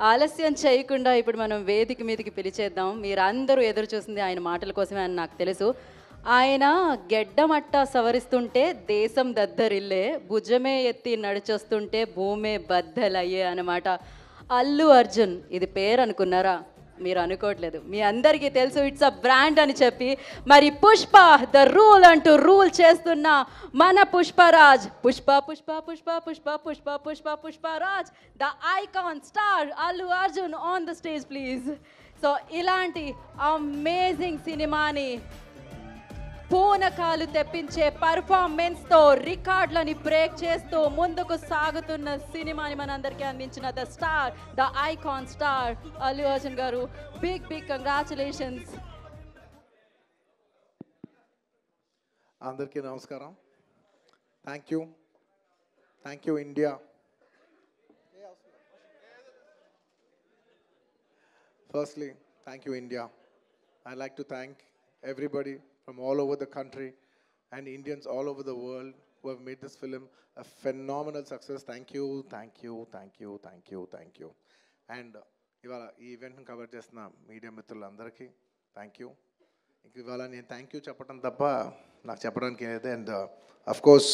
ఆలస్యం చేయకుండా ఇప్పుడు మనం వేదిక మీదకి పిలిచేద్దాం. మీరందరూ ఎదురు చూసింది ఆయన మాటల కోసమే అని నాకు తెలుసు. ఆయన గెడ్డమట్ట సవరిస్తుంటే దేశం దద్దరిల్లే, భుజమే ఎత్తి నడిచొస్తుంటే భూమే బద్దలయ్యే అనమాట. అల్లు అర్జున్ ఇది పేరు అనుకున్నారా? మీరు అనుకోవట్లేదు. మీ అందరికీ తెలుసు ఇట్స్ అ బ్రాండ్ అని చెప్పి. మరి పుష్ప ద రూల్ అంటూ రూల్ చేస్తున్న మన Pushparaj, Pushpa Pushpa Pushpa Pushpa Pushpa Pushpa Pushparaj, the icon star Allu Arjun on the stage please. So ఇలాంటి అమేజింగ్ సినిమాని పూనకాలు తెప్పించే పర్ఫార్మెన్స్తో రికార్డులని బ్రేక్ చేస్తూ ముందుకు సాగుతున్న సినిమాని మనందరికీ అందించిన the star, the icon star Allu Arjun గారు. Big big congratulations. అందరికీ నమస్కారం. Thank you India. Firstly, thank you India. I'd like to thank everybody from all over the country and Indians all over the world who have made this film a phenomenal success. Thank you. And ఇవాళ ఈ ఈవెంట్ని cover చేస్తున్న media మిత్రులందరికీ thank you. ఇంక ఇవాళ నేను thank you చెప్పడం తప్ప నాకు చెప్పడానికి ఏదైతే. అండ్ అఫ్కోర్స్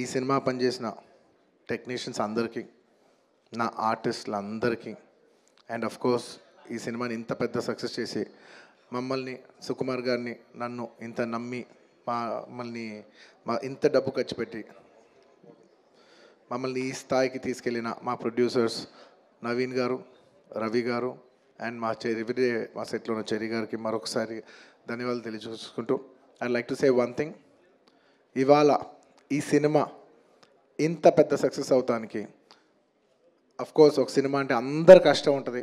ఈ సినిమా పనిచేసిన టెక్నీషియన్స్ అందరికీ, నా ఆర్టిస్టులందరికీ, అండ్ అఫ్ కోర్స్ ఈ సినిమాని ఇంత పెద్ద సక్సెస్ చేసి మమ్మల్ని, సుకుమార్ గారిని, నన్ను ఇంత నమ్మి మమ్మల్ని ఇంత డబ్బు ఖర్చు పెట్టి మమ్మల్ని ఈ స్థాయికి తీసుకెళ్ళిన మా ప్రొడ్యూసర్స్ నవీన్ గారు, రవి గారు, అండ్ మా మా సెట్లో ఉన్న చెర్రీ గారికి మరొకసారి ధన్యవాదాలు తెలియజేసుకుంటూ I like to say one thing. ఇవాళ ఈ సినిమా ఇంత పెద్ద సక్సెస్ అవటానికి అఫ్కోర్స్ ఒక సినిమా అంటే అందరు కష్టం ఉంటుంది,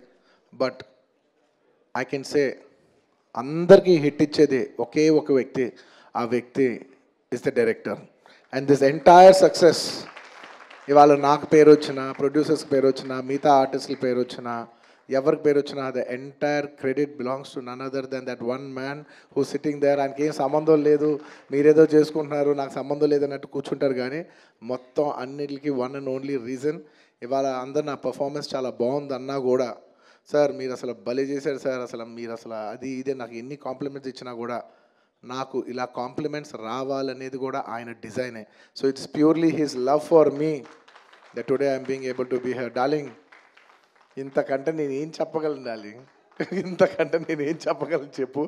బట్ ఐ కెన్ సే అందరికీ హిట్ ఇచ్చేది ఒకే ఒక వ్యక్తి. ఆ వ్యక్తి is the director. And this entire success ఇవాళ నాకు పేరు వచ్చినా, ప్రొడ్యూసర్స్కి పేరు వచ్చినా, మిగతా ఆర్టిస్టుల పేరు వచ్చినా, ఎవరికి పేరు వచ్చినా, the entire credit belongs to none other than that one man who sitting there. ఆయనకి ఏం సంబంధం లేదు, మీరేదో చేసుకుంటున్నారు, నాకు సంబంధం లేదన్నట్టు కూర్చుంటారు. కానీ మొత్తం అన్నిటికీ వన్ అండ్ ఓన్లీ రీజన్ ఇవాళ అందరు నా పర్ఫార్మెన్స్ చాలా బాగుంది అన్నా కూడా, సార్ మీరు అసలు భలే చేశారు సార్, అసలు మీరు అసలు అది ఇదే నాకు ఎన్ని కాంప్లిమెంట్స్ ఇచ్చినా కూడా నాకు ఇలా కాంప్లిమెంట్స్ రావాలనేది కూడా ఆయన డిజైనే. So it's purely his love for me that today I'm being able to be here. Darling, ఇంతకంటే నేను ఏం చెప్పగలను డార్లింగ్? ఇంతకంటే నేను ఏం చెప్పగలను చెప్పు?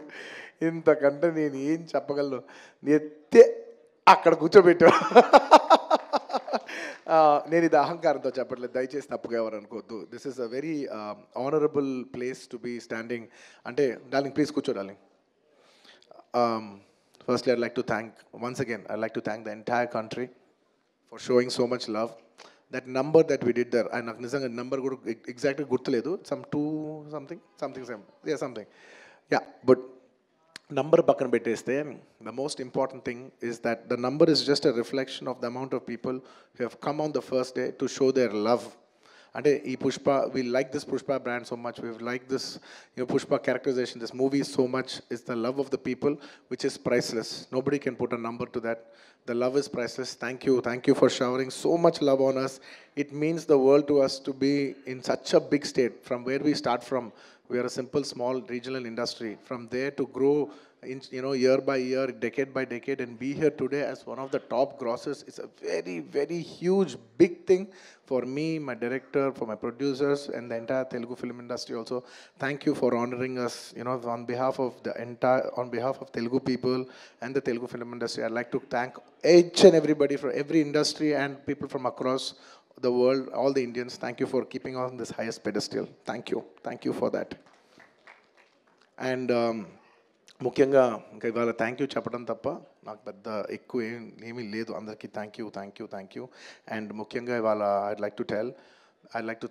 ఇంతకంటే నేను ఏం చెప్పగలను? ఎత్తే అక్కడ కూర్చోబెట్టా. నేను ఇది అహంకారంతో చెప్పట్లేదు, దయచేసి తప్పుగా ఎవరు అనుకోవద్దు. This is a very honourable place to be standing. అంటే డార్లింగ్ ప్లీజ్ కూర్చో darling. Firstly, I'd like to thank, once again, I'd like to thank the entire country for showing so much love. That number that we did there, and నాకు నిజంగా number కూడా ఎగ్జాక్ట్గా గుర్తులేదు, some 2 something, something. Yeah, but number పక్కన పెట్టేస్తే the most important thing is that the number is just a reflection of the amount of people who have come on the first day to show their love. అంటే ఈ Pushpa, we like this Pushpa brand so much, we like this, Pushpa characterization, this movie so much. Is the love of the people which is priceless. Nobody can put a number to that. The love is priceless. Thank you for showering so much love on us. It means the world to us to be in such a big state. From where we start from, we are a simple small regional industry. From there to grow year by year, decade by decade, and be here today as one of the top grossers. It's a very, very huge, big thing for me, my director, for my producers, and the entire Telugu film industry also. Thank you for honoring us, on behalf of Telugu people and the Telugu film industry. I'd like to thank each and everybody from every industry and people from across the world, all the Indians. Thank you for keeping on this highest pedestal. Thank you for that. And ముఖ్యంగా ఇంకా ఇవాళ thank you చెప్పడం తప్ప నాకు పెద్ద ఎక్కువ ఏమీ లేదు. అందరికీ థ్యాంక్ యూ. అండ్ ముఖ్యంగా ఇవాళ I'd like to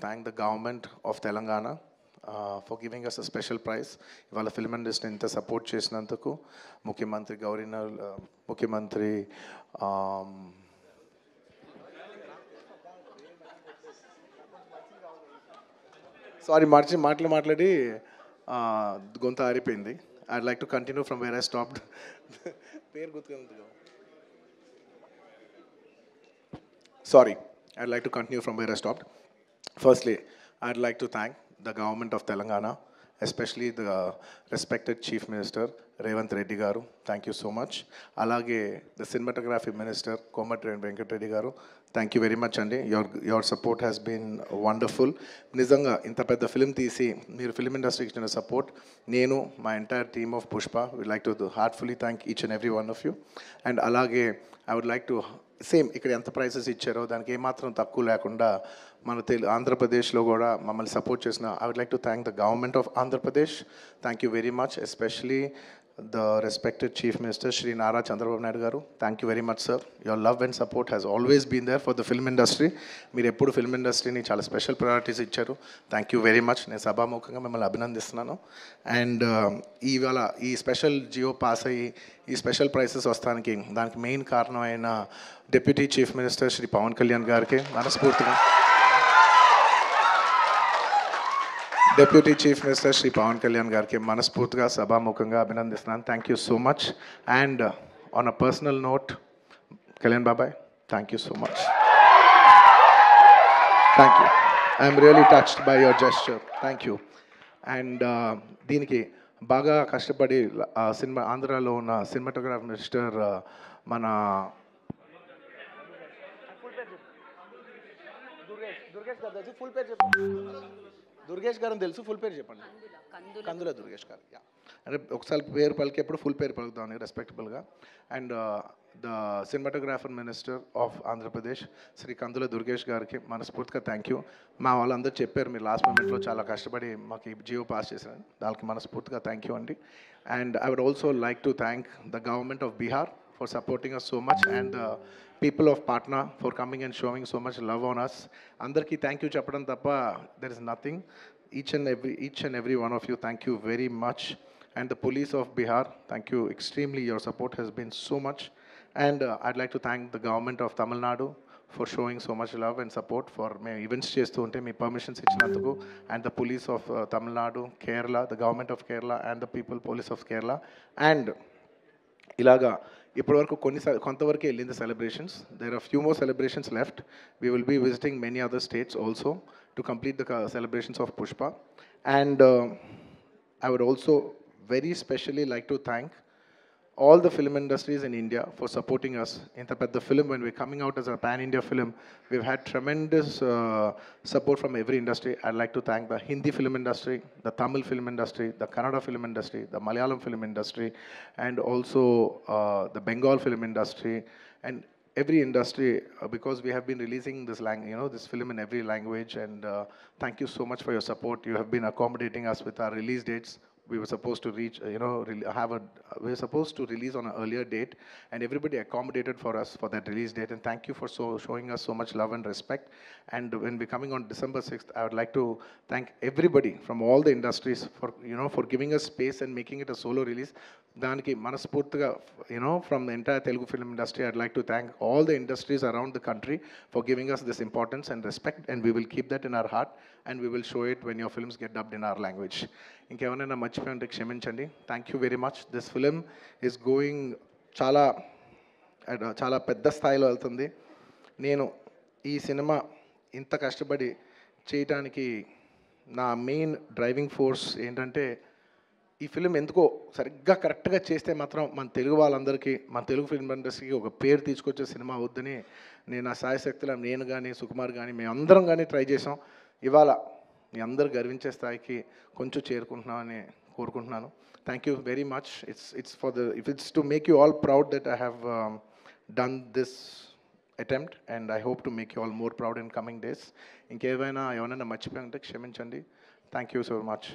thank the government of Telangana for giving us a special prize. ఇవాళ ఫిల్మ్ ఇండస్ట్రీని ఇంత సపోర్ట్ చేసినందుకు ముఖ్యమంత్రి ముఖ్యమంత్రి సారీ మాట్లాడి గొంత ఆరిపోయింది. I'd like to continue from where I stopped. పేరు గుర్తుకుంది. Sorry, I'd like to continue from where I stopped. Firstly, I'd like to thank the government of Telangana, especially the respected Chief Minister Revanth Reddy Garu. Thank you so much. Alage the cinematography minister Komatreddy Venkat Reddy Garu. Thank you very much, Andy. Your support has been wonderful. Nizanga inta pedda film తీసి మీరు film industry కి ఇచ్చిన support నేను my entire team of Pushpa would like to heartfully thank each and every one of you. And alage I would like to same ఇక్కడ ఎంత prices ఇచ్చారో దానికి ఏమాత్రం తక్కువ లేకుండా మన ఆంధ్రప్రదేశ్లో కూడా మమ్మల్ని సపోర్ట్ చేసిన I would like to thank the government of Andhra Pradesh. Thank you very much, especially the respected chief minister Shri Nara Chandrababu Naidu గారు. Thank you very much sir. Your love and support has always been there for the film industry. మీరు ఎప్పుడు film ఇండస్ట్రీని చాలా special priorities ఇచ్చారు. Thank you very much. నేను సభాముఖంగా మిమ్మల్ని అభినందిస్తున్నాను. అండ్ ఇవాళ ఈ స్పెషల్ జియో పాస్ అయ్యి ఈ స్పెషల్ ప్రైసెస్ వస్తానికి దానికి మెయిన్ కారణమైన deputy chief minister Shri Pawan Kalyan గారికి మనస్ఫూర్తిగా deputy chief minister Shri Pawan Kalyan గారికి మనస్ఫూర్తిగా సభాముఖంగా అభినందిస్తున్నాను. Thank you so much. And on a personal note, Kalyan బాబాయ్, thank you so much. Thank you. I'm really touched by your gesture. Thank you. And దీనికి బాగా కష్టపడి సినిమా ఆంధ్రాలో ఉన్న సినిమాటోగ్రాఫర్ మిస్టర్ మన దుర్గేష్ గారు తెలుసు, ఫుల్ పేరు చెప్పండి. కందుల దుర్గేష్ గారు. అంటే ఒకసారి పేరు పలికేప్పుడు ఫుల్ పేరు పలుకుతామని రెస్పెక్టబుల్గా. And the cinematographer minister of Andhra Pradesh Shri Kandula Durgesh గారికి మనస్ఫూర్తిగా థ్యాంక్ యూ. మా వాళ్ళందరూ చెప్పారు మీరు లాస్ట్ మూమెంట్లో చాలా కష్టపడి మాకు ఈ జియో పాస్ చేశారని, దానికి మనస్ఫూర్తిగా థ్యాంక్ యూ అండి. And I would also like to thank the government of Bihar for supporting us so much, and the people of Patna for coming and showing so much love on us. Andarki thank you chappadam tappa there is nothing. Each and every one of you, thank you very much. And the police of Bihar, thank you extremely. Your support has been so much. And I'd like to thank the government of Tamil Nadu for showing so much love and support for me events chestu unte me permissions ichinanduku, and the police of Tamil Nadu, Kerala, the government of Kerala, and the people police of Kerala. And ఇలాగా ఇప్పటివరకు కొంతవరకు వెళ్ళింది celebrations. There are few more celebrations left. We will be visiting many other states also to complete the celebrations of Pushpa. And I would also very specially like to thank all the film industries in India for supporting us. Inta pedda film, when we're coming out as a pan-India film, we've had tremendous support from every industry. I'd like to thank the Hindi film industry, the Tamil film industry, the Kannada film industry, the Malayalam film industry, and also the Bengal film industry, and every industry, because we have been releasing this this film in every language. And thank you so much for your support. You have been accommodating us with our release dates. We were supposed to reach, we were supposed to release on an earlier date, and everybody accommodated for us for that release date. And thank you for showing us so much love and respect. And when we're coming on December 6th, I would like to thank everybody from all the industries for, for giving us space and making it a solo release. Daniki manaspurtiga, from the entire Telugu film industry, I'd like to thank all the industries around the country for giving us this importance and respect, and we will keep that in our heart, and we will show it when your films get dubbed in our language. ఇంకేమైనా మర్చిపోయింటే క్షమించండి. Thank you very much. This film is going చాలా పెద్ద స్థాయిలో వెళ్తుంది. నేను ఈ cinema ఇంత కష్టపడి చేయటానికి నా మెయిన్ డ్రైవింగ్ ఫోర్స్ ఏంటంటే, ఈ ఫిలిం ఎందుకో సరిగ్గా కరెక్ట్గా చేస్తే మాత్రం మన తెలుగు వాళ్ళందరికీ, మన తెలుగు ఫిల్మ్ ఇండస్ట్రీకి ఒక పేరు తీసుకొచ్చే సినిమా అవుద్దని నేను నా సాయశక్తుల నేను కానీ సుకుమార్ కానీ మేమందరం కానీ ట్రై చేసాం. ఇవాళ మీ అందరు గర్వించే స్థాయికి కొంచెం చేరుకుంటున్నామని కోరుకుంటున్నాను. Thank you very much. It's to make you all proud that I have done this attempt, and I hope to make you all more proud in coming days. ఎవరైనా మర్చిపోయింటే క్షమించండి. Thank you so much.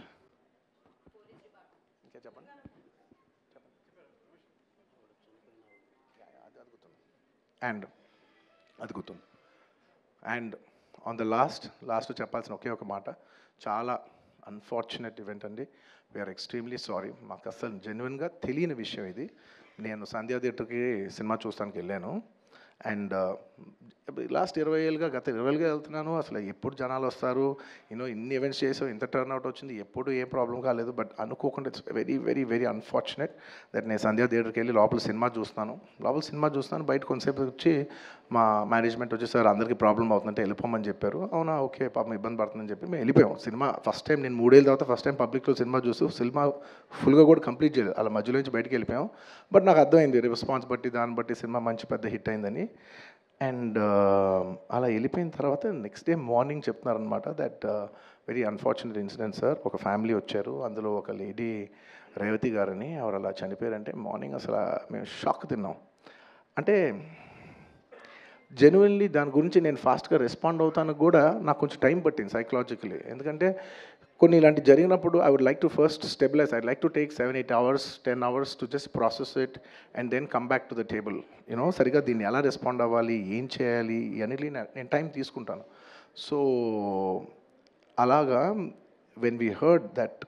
And అది గుర్తుంది. And on the last చెప్పాల్సిన ఒకే ఒక మాట, చాలా unfortunate event అండి. We are extremely sorry. మాకు అసలు జెన్యున్గా తెలియని విషయం ఇది. నేను సంధ్యా థియేటర్కి సినిమా చూస్తానికి వెళ్ళాను, అండ్ లాస్ట్ 20 ఏళ్ళుగా గత 20 ఏళ్ళుగా వెళ్తున్నాను. అసలు ఎప్పుడు జనాలు వస్తారు, ఇన్ని ఈవెంట్స్ చేసాం, ఇంత టర్న్అవుట్ వచ్చింది, ఎప్పుడు ఏం ప్రాబ్లం కాలేదు. బట్ అనుకోకుండా it's very very very unfortunate that నేను సంధ్యా థియేటర్కి వెళ్ళి లోపల సినిమా చూస్తున్నాను. బయట కొంతసేపు వచ్చి మా మేనేజ్మెంట్ వచ్చి, సార్ అందరికీ ప్రాబ్లం అవుతుందంటే వెళ్ళిపోమని చెప్పారు. అవునా, ఓకే, పాపం ఇబ్బంది పడుతుందని చెప్పి మేము వెళ్ళిపోయాం. సినిమా ఫస్ట్ టైం నేను 3 ఏళ్ళ తర్వాత ఫస్ట్ టైం పబ్లిక్లో సినిమా చూస్తూ సినిమా ఫుల్గా కూడా కంప్లీట్ చేయలేదు, అలా మధ్యలో నుంచి బయటకు వెళ్ళిపోయాం. బట్ నాకు అర్థమైంది రెస్పాన్స్ బట్టి, దాన్ని బట్టి సినిమా మంచి పెద్ద హిట్ అయిందని. అండ్ అలా వెళ్ళిపోయిన తర్వాత నెక్స్ట్ డే మార్నింగ్ చెప్తున్నారనమాట that very unfortunate incident sir, ఒక ఫ్యామిలీ వచ్చారు, అందులో ఒక లేడీ రేవతి గారని, ఎవరు అలా చనిపోయారంటే మార్నింగ్ అసలు మేము షాక్ తిన్నాం. అంటే జెన్యున్లీ దాని గురించి నేను ఫాస్ట్గా రెస్పాండ్ అవుతానికి కూడా నాకు కొంచెం టైం పట్టింది సైకలాజికలీ. ఎందుకంటే కొన్ని ఇలాంటి జరిగినప్పుడు I would like to first stabilize, I like to take 7-8 hours 10 hours to just process it and then come back to the table. సరిగా దీన్ని ఎలా రెస్పాండ్ అవ్వాలి, ఏం చేయాలి ఇవన్నీ నేను టైం తీసుకుంటాను. సో అలాగా వెన్ వీ హర్డ్ దట్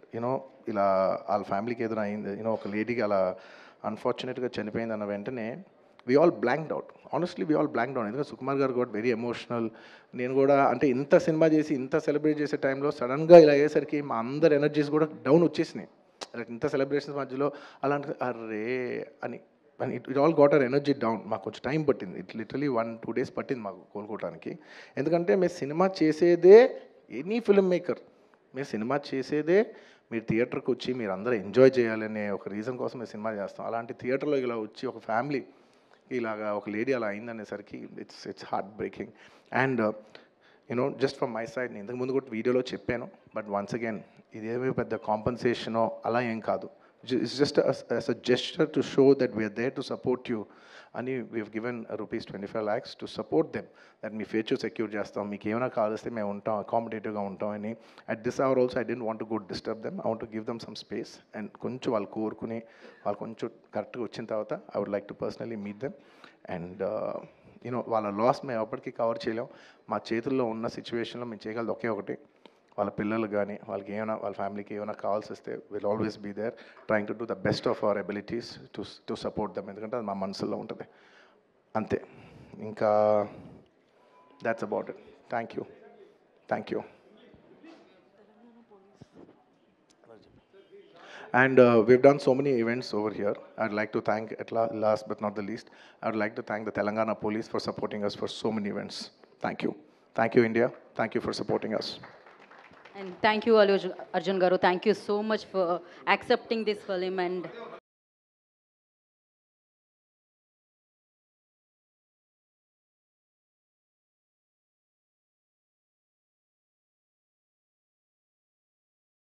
ఇలా వాళ్ళ ఫ్యామిలీకి ఏదైనా అయింది, ఒక లేడీకి అలా అన్ఫార్చునేట్గా చనిపోయింది అన్న వెంటనే we all blanked out. Honestly we all blanked out. ఎందుకంటే సుకుమార్ గారు కూడా వెరీ ఎమోషనల్. నేను కూడా అంటే ఇంత సినిమా చేసి ఇంత సెలబ్రేట్ చేసే టైంలో సడన్గా ఇలా అయ్యేసరికి మా అందరి ఎనర్జీస్ కూడా డౌన్ వచ్చేసినాయి. ఇంత సెలబ్రేషన్స్ మధ్యలో అలాంటి అర్రే అని it all got our energy down. మాకు కొంచెం టైం పట్టింది. ఇట్ లిటరలీ 1-2 days పట్టింది మాకు కోలుకోవడానికి. ఎందుకంటే మేము సినిమా చేసేదే, ఎనీ ఫిల్మ్ మేకర్ మీరు సినిమా చేసేదే మీరు థియేటర్కి వచ్చి మీరు అందరూ ఎంజాయ్ చేయాలనే ఒక రీజన్ కోసం మేము సినిమా చేస్తాం. అలాంటి థియేటర్లో ఇలా వచ్చి ఒక ఫ్యామిలీ ఇలాగా ఒక లేడీ అలా అయిందనేసరికి it's heart breaking. And just from my side, నేను ఇంతకుముందు కూడా వీడియోలో చెప్పాను, బట్ వన్స్ అగైన్ ఇదేమీ పెద్ద కాంపన్సేషనో అలా ఏం కాదు. It's just as a gesture to show that we are there to support you అని we have given rupees 25 lakhs to support them, that మీ ఫ్యూచర్ సెక్యూర్ చేస్తాం, మీకు ఏమైనా కావాల్స్తే మేము ఉంటాం, అకామిడేటివ్గా ఉంటాం అని. At this hour also I don't want to go disturb them, I want to give them some space. And కొంచెం వాళ్ళు కోరుకుని వాళ్ళు కొంచెం కరెక్ట్గా వచ్చిన తర్వాత I would like to personally meet them. And వాళ్ళ లాస్ మేము ఎప్పటికీ కవర్ చేయలేం. మా చేతుల్లో ఉన్న సిచ్యువేషన్లో మేము చేయగలదు ఒకే ఒకటి, వాళ్ళ పిల్లలు కానీ వాళ్ళకి ఏమైనా వాళ్ళ ఫ్యామిలీకి ఏమైనా కావాల్సి వస్తే will always be there trying to do the best of our abilities to support them. ఎందుకంటే అది మా మనసులో ఉంటుంది అంతే. ఇంకా that's about it. Thank you. And we've done so many events over here. I'd like to thank, last but not the least, I would like to thank the Telangana Police for supporting us for so many events. Thank you. Thank you, India. Thank you for supporting us. And thank you, Arjun Garu. Thank you so much for accepting this film and